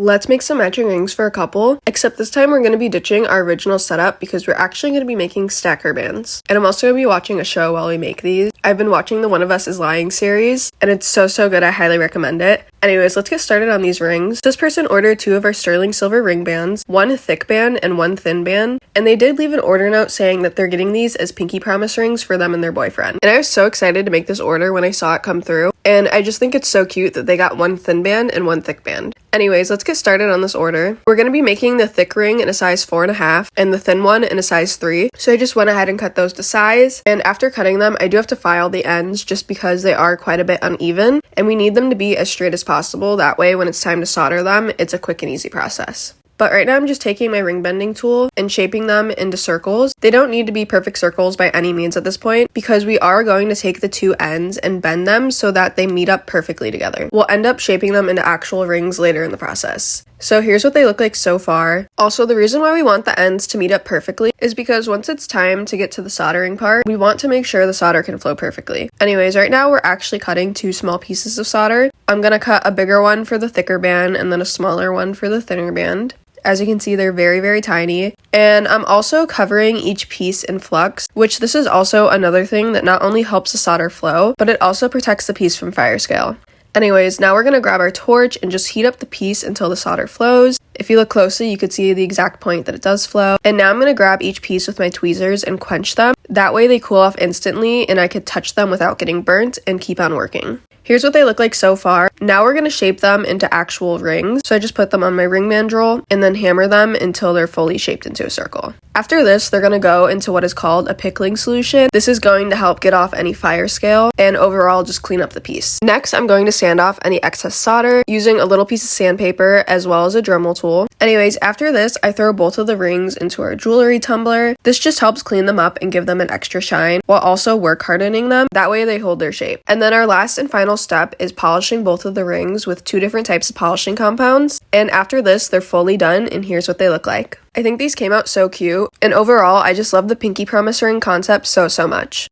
Let's make some matching rings for a couple, except this time we're going to be ditching our original setup because we're actually going to be making stacker bands. And I'm also going to be watching a show while we make these. I've been watching the One of Us is Lying series, and it's so good. I highly recommend it. Anyways, let's get started on these rings. This person ordered 2 of our sterling silver ring bands, 1 thick band and 1 thin band, and they did leave an order note saying that they're getting these as pinky promise rings for them and their boyfriend. And I was so excited to make this order when I saw it come through, and I just think it's so cute that they got 1 thin band and 1 thick band. Anyways, let's get started on this order. We're going to be making the thick ring in a size 4.5 and the thin one in a size 3. So I just went ahead and cut those to size. And after cutting them, I do have to file the ends just because they are quite a bit uneven. And we need them to be as straight as possible. That way, when it's time to solder them, it's a quick and easy process. But right now I'm just taking my ring bending tool and shaping them into circles. They don't need to be perfect circles by any means at this point because we are going to take the 2 ends and bend them so that they meet up perfectly together. We'll end up shaping them into actual rings later in the process. So here's what they look like so far. Also, the reason why we want the ends to meet up perfectly is because once it's time to get to the soldering part, we want to make sure the solder can flow perfectly. Anyways, right now we're actually cutting 2 small pieces of solder. I'm gonna cut a bigger one for the thicker band and then a smaller one for the thinner band. As you can see, they're very tiny. And I'm also covering each piece in flux, which this is also another thing that not only helps the solder flow, but it also protects the piece from fire scale. Anyways, now we're going to grab our torch and just heat up the piece until the solder flows. If you look closely, you could see the exact point that it does flow. And now I'm going to grab each piece with my tweezers and quench them. That way they cool off instantly and I could touch them without getting burnt and keep on working. Here's what they look like so far. Now we're going to shape them into actual rings. So I just put them on my ring mandrel and then hammer them until they're fully shaped into a circle. After this, they're going to go into what is called a pickling solution. This is going to help get off any fire scale and overall just clean up the piece. Next, I'm going to sand off any excess solder using a little piece of sandpaper as well as a Dremel tool. Anyways, after this, I throw both of the rings into our jewelry tumbler. This just helps clean them up and give them an extra shine while also work hardening them. That way they hold their shape. And then our last and final step is polishing both of the rings with 2 different types of polishing compounds. And after this, they're fully done and here's what they look like. I think these came out so cute, and overall, I just love the pinky promise ring concept so much.